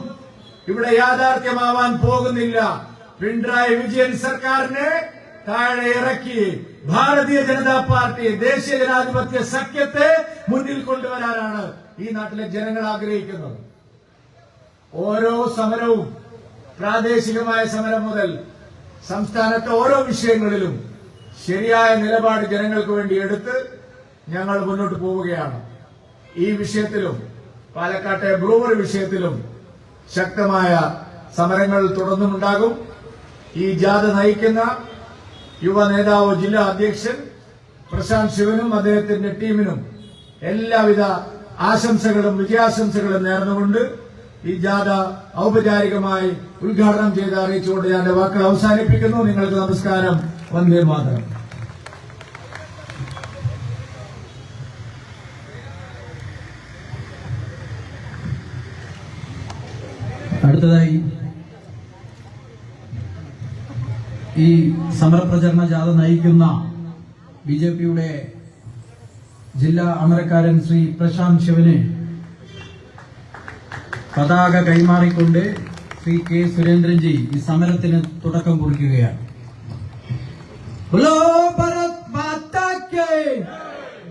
Speaker 6: ഇവിടെ യാഥാർത്ഥ്യമാവാൻ പോകുന്നില്ല. പിണറായി വിജയൻ സർക്കാരിനെ താഴെ ഇറക്കി ഭാരതീയ ജനതാ പാർട്ടി ദേശീയ ജനാധിപത്യ സഖ്യത്തെ മുന്നിൽ കൊണ്ടുവരാനാണ് ഈ നാട്ടിലെ ജനങ്ങൾ ആഗ്രഹിക്കുന്നത്. ഓരോ സമരവും പ്രാദേശികമായ സമരം മുതൽ സംസ്ഥാനത്തെ ഓരോ വിഷയങ്ങളിലും ശരിയായ നിലപാട് ജനങ്ങൾക്ക് വേണ്ടി എടുത്ത് ഞങ്ങൾ മുന്നോട്ട് പോവുകയാണ്. ഈ വിഷയത്തിലും പാലക്കാട്ടെ ബ്രൂവറി വിഷയത്തിലും ശക്തമായ സമരങ്ങൾ തുടർന്നുമുണ്ടാകും. ഈ ജാഥ നയിക്കുന്ന യുവ നേതാവ് ജില്ലാ അധ്യക്ഷൻ പ്രശാന്ത് ശിവനും അദ്ദേഹത്തിന്റെ ടീമിനും എല്ലാവിധ ആശംസകളും വിജയാശംസകളും നേർന്നുകൊണ്ട് ഈ ജാഥ ഔപചാരികമായി ഉദ്ഘാടനം ചെയ്ത് അറിയിച്ചുകൊണ്ട് ഞാൻ എന്റെ വാക്കുകൾ അവസാനിപ്പിക്കുന്നു. നിങ്ങൾക്ക് നമസ്കാരം. വന്ദേ മാതരം.
Speaker 2: അടുത്തതായി ഈ സമരപ്രചരണ ജാഥ നയിക്കുന്ന ബിജെപിയുടെ ജില്ലാ അമരക്കാരൻ ശ്രീ പ്രശാന്ത് ശിവന് പതാക കൈമാറിക്കൊണ്ട് ശ്രീ കെ സുരേന്ദ്രൻജി ഈ സമരത്തിന് തുടക്കം കുറിക്കുകയാണ്. ബോലോ ഭാരത് മാതാ കേ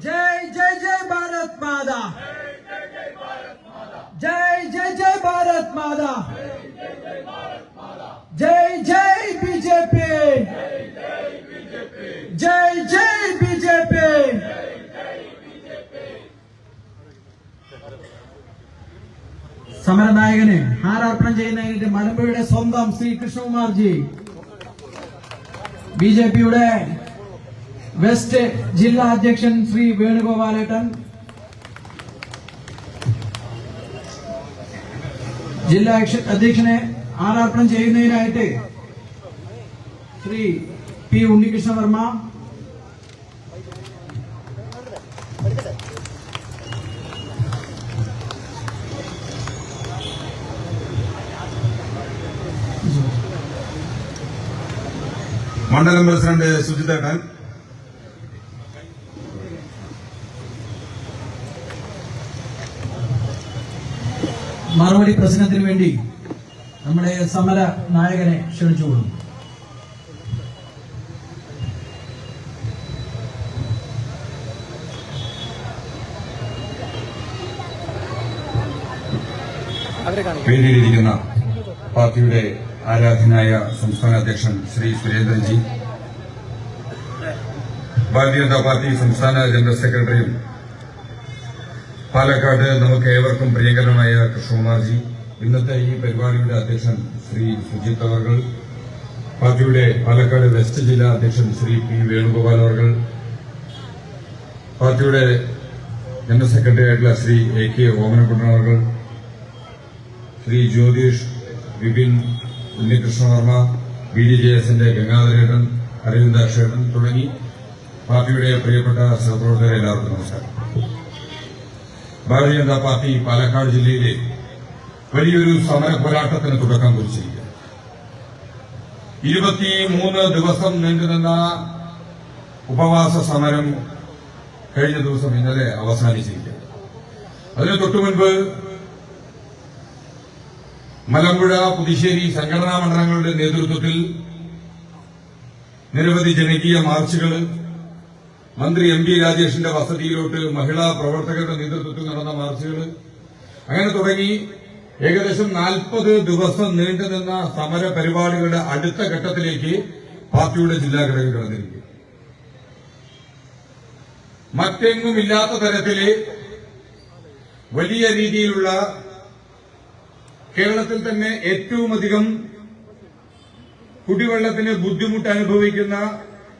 Speaker 2: ജയ് ജയ് ജയ് ഭാരത് മാതാ, ജയ് ജയ് ജയ് ഭാരത് മാതാ, ജയ് ജയ് ബിജെപി, ജയ് ജയ് ബിജെപി. സമരനായകന് ഹാരാർപ്പണം ചെയ്യുന്നതിന് മലമ്പുഴയുടെ സ്വന്തം ശ്രീ കൃഷ്ണകുമാർജി, ബിജെപിയുടെ വെസ്റ്റ് ജില്ലാ അധ്യക്ഷൻ ശ്രീ വേണുഗോപാലേട്ടൻ, ജില്ലാ അധ്യക്ഷനെ ഹാരാർപ്പണം ചെയ്യുന്നതിനായിട്ട് ശ്രീ പി ഉണ്ണികൃഷ്ണ വർമ്മ,
Speaker 5: മണ്ഡലം പ്രസിഡന്റ് സുജിതേട്ടൻ,
Speaker 2: മറുപടി പ്രസംഗത്തിന് വേണ്ടി നമ്മുടെ സമര നായകനെ ക്ഷണിച്ചുകൊള്ളുന്നു.
Speaker 5: വേദിയിലിരിക്കുന്ന പാർട്ടിയുടെ ആരാധനായ സംസ്ഥാന അധ്യക്ഷൻ ശ്രീ സുരേന്ദ്രൻജി, ഭാരതീയ ജനതാ പാർട്ടി സംസ്ഥാന ജനറൽ സെക്രട്ടറിയും പാലക്കാട് നമുക്ക് ഏവർക്കും പ്രിയങ്കരമായ കൃഷ്ണകുമാർജി, ഇന്നത്തെ ഈ പരിപാടിയുടെ അധ്യക്ഷൻ ശ്രീ സുജിത് അവർകൾ, പാർട്ടിയുടെ പാലക്കാട് വെസ്റ്റ് ജില്ലാ അധ്യക്ഷൻ ശ്രീ പി വേണുഗോപാൽ അവർകൾ, പാർട്ടിയുടെ ജനറൽ സെക്രട്ടറി ആയിട്ടുള്ള ശ്രീ എ കെ ഓമനക്കുട്ടൻ അവർകൾ, Shri Jyothish Vipin Unnikrishnavarma, B D J എസിന്റെ ഗംഗാധരേട്ടൻ, അരവിന്ദാക്ഷേട്ടൻ തുടങ്ങി പാർട്ടിയുടെ പ്രിയപ്പെട്ട സഹപ്രവർത്തകരെ എല്ലാവർക്കും നമസ്കാരം. ഭാരതീയ ജനതാ പാർട്ടി പാലക്കാട് ജില്ലയിലെ വലിയൊരു സമര പോരാട്ടത്തിന് തുടക്കം കുറിച്ചിരിക്കുന്നു. 23 ദിവസം നീണ്ടുനിന്ന ഉപവാസ സമരം കഴിഞ്ഞ ദിവസം ഇന്നലെ അവസാനിച്ചിരിക്കുന്നു. അതിന് തൊട്ടുമുൻപ് മലമ്പുഴ, പുതുശ്ശേരി സംഘടനാ മണ്ഡലങ്ങളുടെ നേതൃത്വത്തിൽ നിരവധി ജനകീയ മാർച്ചുകൾ, മന്ത്രി എം പി രാജേഷിന്റെ വസതിയിലോട്ട് മഹിളാ പ്രവർത്തകരുടെ നേതൃത്വത്തിൽ നടന്ന മാർച്ചുകൾ, അങ്ങനെ തുടങ്ങി ഏകദേശം 40 ദിവസം നീണ്ടുനിന്ന സമര പരിപാടികളുടെ അടുത്ത ഘട്ടത്തിലേക്ക് പാർട്ടിയുടെ ജില്ലാ ഘടകം കടന്നിരിക്കും. മറ്റെങ്ങുമില്ലാത്ത തരത്തില് വലിയ രീതിയിലുള്ള, കേരളത്തിൽ തന്നെ ഏറ്റവും അധികം കുടിവെള്ളത്തിന് ബുദ്ധിമുട്ട് അനുഭവിക്കുന്ന,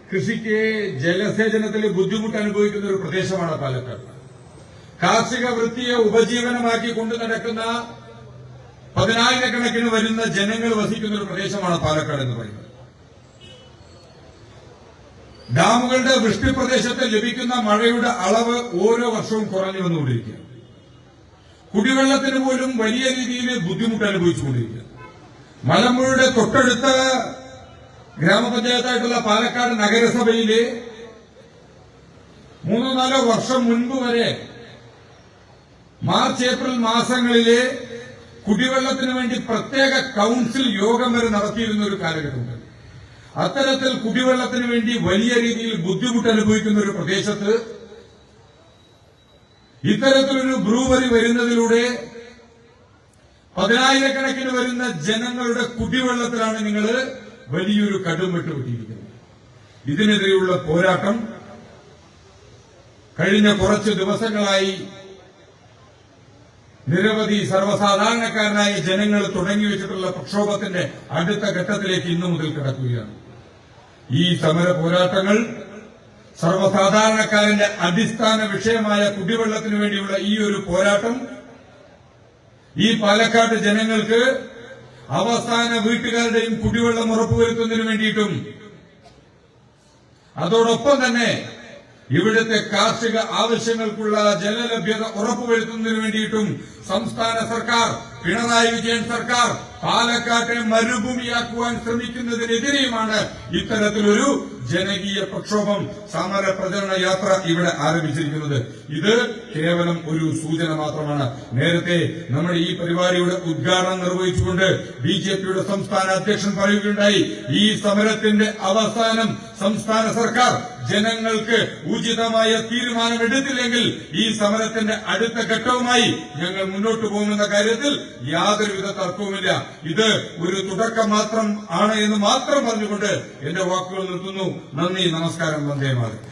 Speaker 5: കൃഷിക്ക് ജലസേചനത്തിന് ബുദ്ധിമുട്ട് അനുഭവിക്കുന്ന ഒരു പ്രദേശമാണ് പാലക്കാട്. കാർഷിക വൃത്തിയെ ഉപജീവനമാക്കി കൊണ്ടു നടക്കുന്ന 10,000-കണക്കിന് വരുന്ന ജനങ്ങൾ വസിക്കുന്ന ഒരു പ്രദേശമാണ് പാലക്കാട് എന്ന് പറയുന്നത്. ഡാമുകളുടെ വൃഷ്ടിപ്രദേശത്ത് ലഭിക്കുന്ന മഴയുടെ അളവ് ഓരോ വർഷവും കുറഞ്ഞു വന്നുകൊണ്ടിരിക്കുകയാണ്. കുടിവെള്ളത്തിന് പോലും വലിയ രീതിയിൽ ബുദ്ധിമുട്ട് അനുഭവിച്ചുകൊണ്ടിരിക്കുക. മലമ്പുഴയുടെ തൊട്ടടുത്ത ഗ്രാമപഞ്ചായത്തായിട്ടുള്ള പാലക്കാട് നഗരസഭയിലെ 3-4 വർഷം മുൻപ് വരെ മാർച്ച് ഏപ്രിൽ മാസങ്ങളിലെ കുടിവെള്ളത്തിന് വേണ്ടി പ്രത്യേക കൌൺസിൽ യോഗം വരെ നടത്തിയിരുന്ന ഒരു കാലഘട്ടമുണ്ട്. അത്തരത്തിൽ കുടിവെള്ളത്തിന് വേണ്ടി വലിയ രീതിയിൽ ബുദ്ധിമുട്ട് അനുഭവിക്കുന്ന ഒരു പ്രദേശത്ത് ഇത്തരത്തിലൊരു ബ്രൂവറി വരുന്നതിലൂടെ പതിനായിരക്കണക്കിന് വരുന്ന ജനങ്ങളുടെ കുടിവെള്ളത്തിലാണ് നിങ്ങൾ വലിയൊരു കടുംവെട്ട് വെട്ടിയിരിക്കുന്നത്. ഇതിനെതിരെയുള്ള പോരാട്ടം കഴിഞ്ഞ കുറച്ച് ദിവസങ്ങളായി നിരവധി സർവ്വസാധാരണക്കാരനായ ജനങ്ങൾ തുടങ്ങിവെച്ചിട്ടുള്ള പ്രക്ഷോഭത്തിന്റെ അടുത്ത ഘട്ടത്തിലേക്ക് ഇന്നു മുതൽ കിടക്കുകയാണ്. ഈ സമര പോരാട്ടങ്ങൾ സർവ്വസാധാരണക്കാരന്റെ അടിസ്ഥാന വിഷയമായ കുടിവെള്ളത്തിനു വേണ്ടിയുള്ള ഈ ഒരു പോരാട്ടം ഈ പാലക്കാട് ജനങ്ങൾക്ക് അവസാന വീട്ടുകാരുടെയും കുടിവെള്ളം ഉറപ്പുവരുത്തുന്നതിനു വേണ്ടിയിട്ടും അതോടൊപ്പം തന്നെ ഇവിടുത്തെ കാർഷിക ആവശ്യങ്ങൾക്കുള്ള ജലലഭ്യത ഉറപ്പുവരുത്തുന്നതിനു വേണ്ടിയിട്ടും സംസ്ഥാന സർക്കാർ, പിണറായി വിജയൻ സർക്കാർ പാലക്കാട്ടെ മരുഭൂമിയാക്കുവാൻ ശ്രമിക്കുന്നതിനെതിരെയുമാണ് ഇത്തരത്തിലൊരു ജനകീയ പ്രക്ഷോഭം, സമര പ്രചരണ യാത്ര ഇവിടെ ആരംഭിച്ചിരിക്കുന്നത്. ഇത് കേവലം ഒരു സൂചന മാത്രമാണ്. നേരത്തെ നമ്മുടെ ഈ പരിപാടിയുടെ ഉദ്ഘാടനം നിർവഹിച്ചുകൊണ്ട് ബിജെപിയുടെ സംസ്ഥാന അധ്യക്ഷൻ പറയുകയുണ്ടായി, ഈ സമരത്തിന്റെ അവസാനം സംസ്ഥാന സർക്കാർ ജനങ്ങൾക്ക് ഉചിതമായ തീരുമാനമെടുത്തില്ലെങ്കിൽ ഈ സമരത്തിന്റെ അടുത്ത ഘട്ടവുമായി ഞങ്ങൾ മുന്നോട്ട് പോകുമെന്ന കാര്യത്തിൽ യാതൊരുവിധ തർക്കവുമില്ല. ഇത് ഒരു തുടക്കം മാത്രം ആണ് എന്ന് മാത്രം പറഞ്ഞുകൊണ്ട് എന്റെ വാക്കുകൾ നിർത്തുന്നു. നന്ദി, നമസ്കാരം, വന്ദേ മാതരം.